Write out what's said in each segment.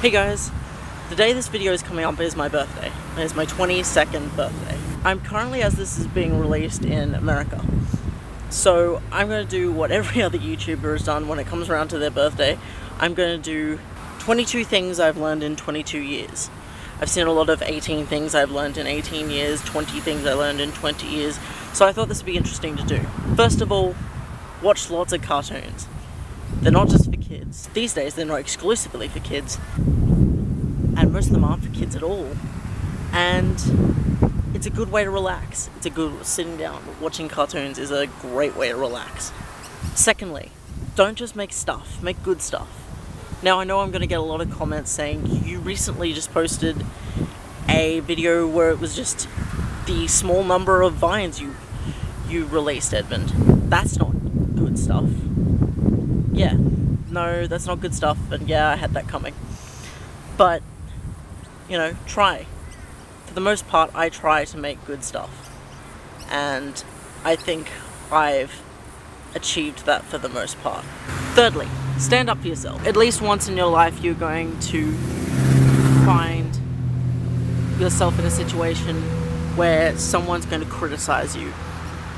Hey guys, the day this video is coming up is my birthday. It's my 22nd birthday. I'm currently, as this is being released, in America. So I'm going to do what every other YouTuber has done when it comes around to their birthday. I'm going to do 22 things I've learned in 22 years. I've seen a lot of 18 things I've learned in 18 years, 20 things I learned in 20 years, so I thought this would be interesting to do. First of all, watch lots of cartoons. They're not just for kids. These days they're not exclusively for kids, and most of them aren't for kids at all. And it's a good way to relax. It's a good, sitting down, watching cartoons is a great way to relax. Secondly, don't just make stuff, make good stuff. Now I know I'm going to get a lot of comments saying, you recently just posted a video where it was just the small number of vines you released, Edmund. That's not good stuff. Yeah, no, that's not good stuff, and yeah, I had that coming. But, you know, try. For the most part, I try to make good stuff. And I think I've achieved that for the most part. Thirdly, stand up for yourself. At least once in your life, you're going to find yourself in a situation where someone's going to criticize you.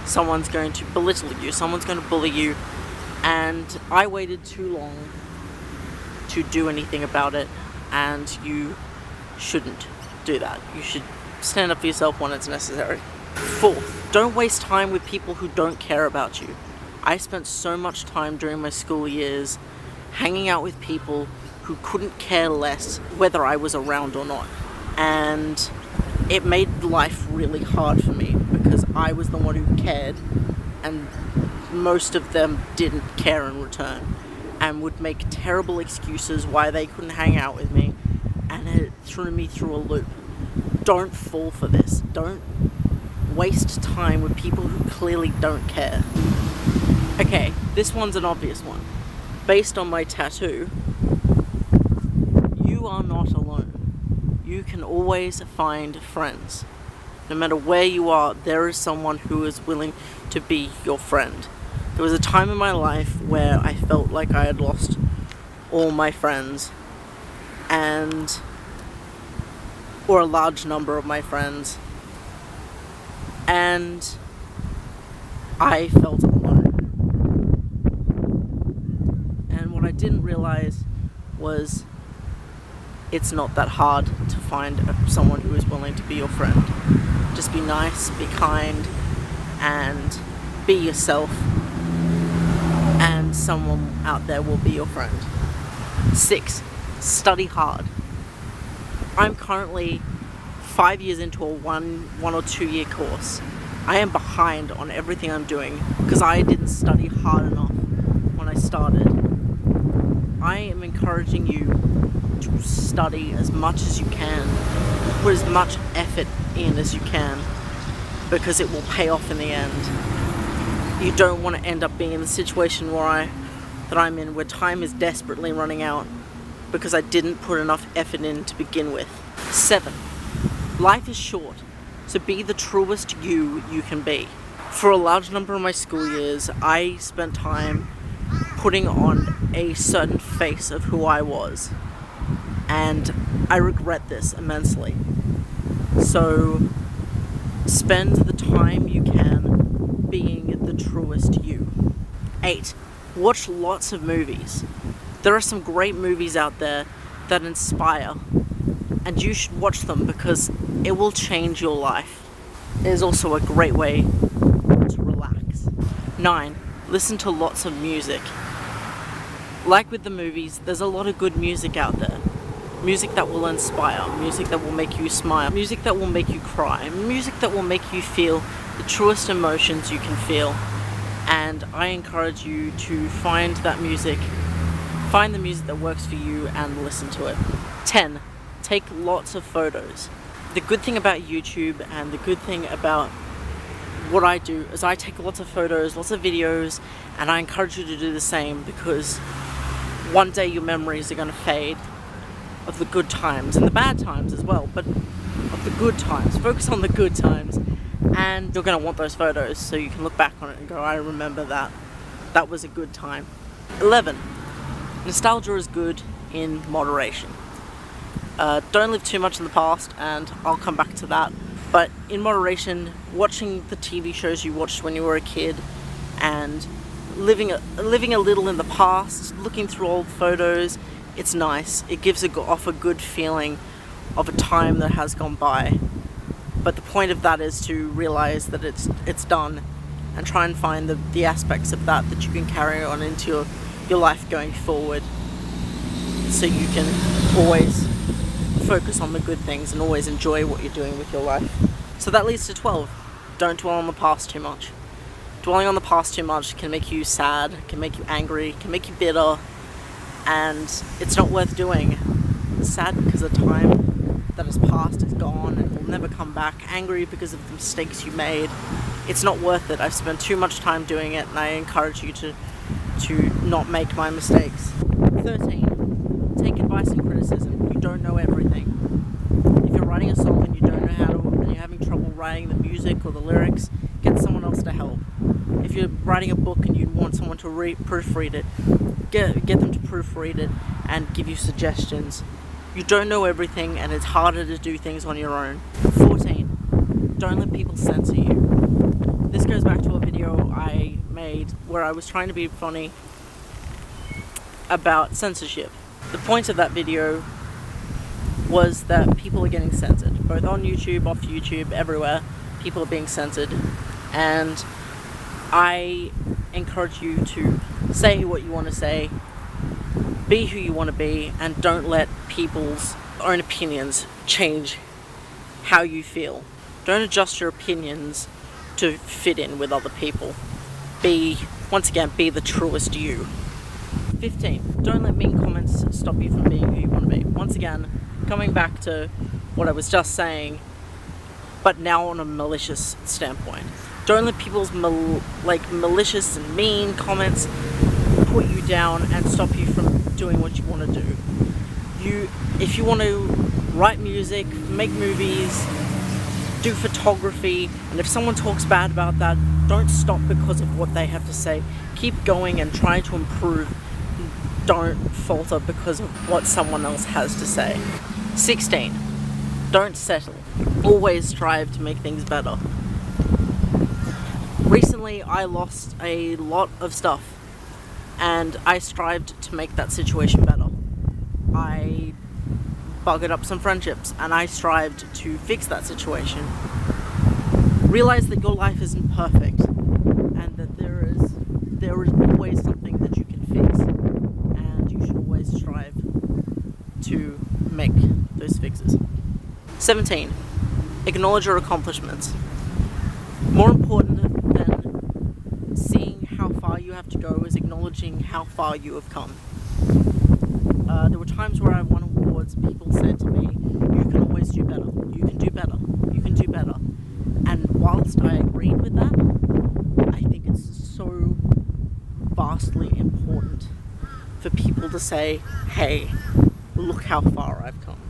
Someone's going to belittle you. Someone's going to bully you. And I waited too long to do anything about it, and you shouldn't do that. You should stand up for yourself when it's necessary. Fourth, don't waste time with people who don't care about you. I spent so much time during my school years hanging out with people who couldn't care less whether I was around or not. And it made life really hard for me because I was the one who cared, and most of them didn't care in return and would make terrible excuses why they couldn't hang out with me, and it threw me through a loop. Don't fall for this. Don't waste time with people who clearly don't care. Okay, this one's an obvious one. Based on my tattoo, you are not alone. You can always find friends. No matter where you are, there is someone who is willing to be your friend. There was a time in my life where I felt like I had lost all my friends, or a large number of my friends, and I felt alone. And what I didn't realize was it's not that hard to find someone who is willing to be your friend. Just be nice, be kind, and be yourself, and someone out there will be your friend. 6, study hard. I'm currently 5 years into a one or 2 year course. I am behind on everything I'm doing because I didn't study hard enough when I started. I am encouraging you to study as much as you can, put as much effort in as you can, because it will pay off in the end. You don't want to end up being in the situation that I'm in, where time is desperately running out because I didn't put enough effort in to begin with. 7, life is short, so be the truest you can be. For a large number of my school years, I spent time putting on a certain face of who I was, and I regret this immensely. So spend the time you can being the truest you. 8, watch lots of movies. There are some great movies out there that inspire, and you should watch them because it will change your life. It is also a great way to relax. 9, listen to lots of music. Like with the movies, there's a lot of good music out there. Music that will inspire, music that will make you smile, music that will make you cry, music that will make you feel the truest emotions you can feel. And I encourage you to find that music, find the music that works for you and listen to it. 10, take lots of photos. The good thing about YouTube and the good thing about what I do is I take lots of photos, lots of videos, and I encourage you to do the same, because one day your memories are going to fade of the good times and the bad times as well, but of the good times. Focus on the good times, and you're going to want those photos so you can look back on it and go, I remember that. That was a good time. 11, nostalgia is good in moderation. Don't live too much in the past, and I'll come back to that. But in moderation, watching the TV shows you watched when you were a kid, and living a little in the past, looking through old photos, it's nice. It gives off a good feeling of a time that has gone by. But the point of that is to realize that it's done, and try and find the aspects of that you can carry on into your life going forward, so you can always focus on the good things and always enjoy what you're doing with your life. So that leads to 12. Don't dwell on the past too much. Dwelling on the past too much can make you sad, can make you angry, can make you bitter, and it's not worth doing. It's sad because the time that has passed is gone and will never come back. Angry because of the mistakes you made. It's not worth it. I've spent too much time doing it, and I encourage you to not make my mistakes. 13. Take advice and criticism. You don't know everything. If you're writing a song and you don't know how to, and you're having trouble writing the music or the lyrics, get someone else to help. If you're writing a book and you want someone to proofread it, get them to proofread it and give you suggestions. You don't know everything, and it's harder to do things on your own. 14. Don't let people censor you. This goes back to a video I made where I was trying to be funny about censorship. The point of that video was that people are getting censored, both on YouTube, off YouTube, everywhere. People are being censored, and I encourage you to say what you want to say, be who you want to be, and don't let people's own opinions change how you feel. Don't adjust your opinions to fit in with other people. Once again, be the truest you. 15. Don't let mean comments stop you from being who you want to be. Once again, coming back to what I was just saying, but now on a malicious standpoint. Don't let people's malicious and mean comments put you down and stop you from doing what you want to do. If you want to write music, make movies, do photography, and if someone talks bad about that, don't stop because of what they have to say. Keep going and try to improve. Don't falter because of what someone else has to say. 16. Don't settle. Always strive to make things better. Recently, I lost a lot of stuff, and I strived to make that situation better. I buggered up some friendships, and I strived to fix that situation. Realize that your life isn't perfect, and that there is always something that you can fix, and you should always strive to make those fixes. 17. Acknowledge your accomplishments. More important than seeing how far you have to go is acknowledging how far you have come. There were times where I won awards, people said to me, you can always do better, you can do better, you can do better. And whilst I agreed with that, I think it's so vastly important for people to say, hey, look how far I've come.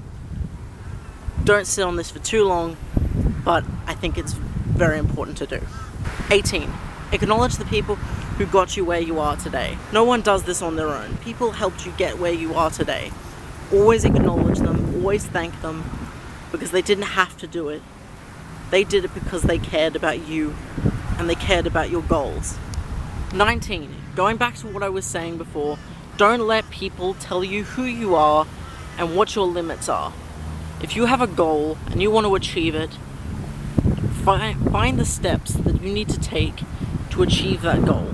Don't sit on this for too long, but I think it's very important to do. 18. Acknowledge the people who got you where you are today. No one does this on their own. People helped you get where you are today. Always acknowledge them, always thank them, because they didn't have to do it. They did it because they cared about you, and they cared about your goals. 19. Going back to what I was saying before, don't let people tell you who you are and what your limits are. If you have a goal and you want to achieve it, find the steps that you need to take to achieve that goal.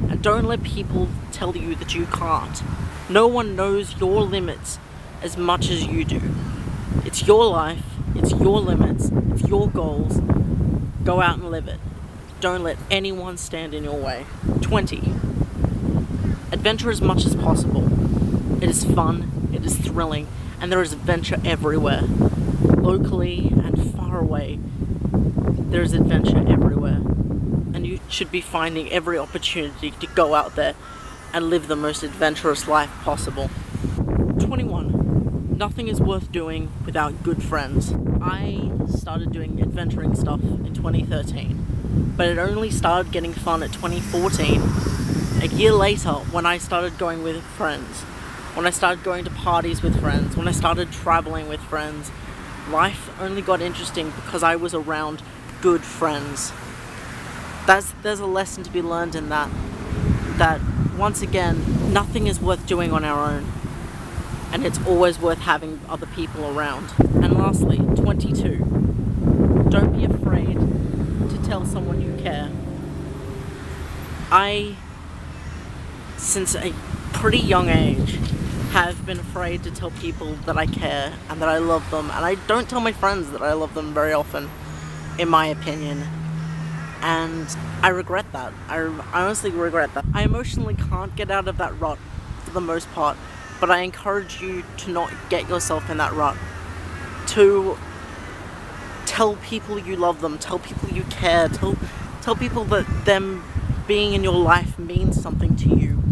And don't let people tell you that you can't. No one knows your limits as much as you do. It's your life, it's your limits, it's your goals. Go out and live it. Don't let anyone stand in your way. 20. Adventure as much as possible. It is fun, it is thrilling, and there is adventure everywhere. Locally and far away, there is adventure everywhere. And you should be finding every opportunity to go out there and live the most adventurous life possible. 21. Nothing is worth doing without good friends. I started doing adventuring stuff in 2013, but it only started getting fun at 2014. A year later, when I started going with friends, when I started going to parties with friends, when I started traveling with friends. Life only got interesting because I was around good friends. There's a lesson to be learned in that. That, once again, nothing is worth doing on our own. And it's always worth having other people around. And lastly, 22. Don't be afraid to tell someone you care. I, since a pretty young age, have been afraid to tell people that I care and that I love them. And I don't tell my friends that I love them very often, in my opinion. And I regret that. I honestly regret that. I emotionally can't get out of that rut for the most part. But I encourage you to not get yourself in that rut. To tell people you love them, tell people you care, tell people that them being in your life means something to you.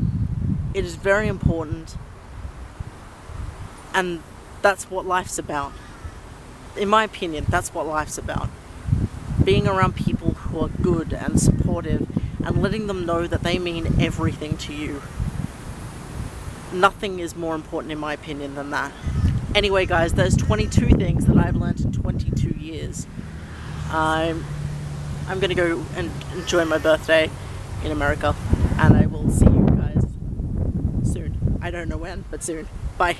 It is very important, and that's what life's about. In my opinion, that's what life's about. Being around people who are good and supportive and letting them know that they mean everything to you. Nothing is more important, in my opinion, than that. Anyway, guys, there's 22 things that I've learned in 22 years. I'm gonna go and enjoy my birthday in America, and I will see you guys soon. I don't know when, but soon. Bye.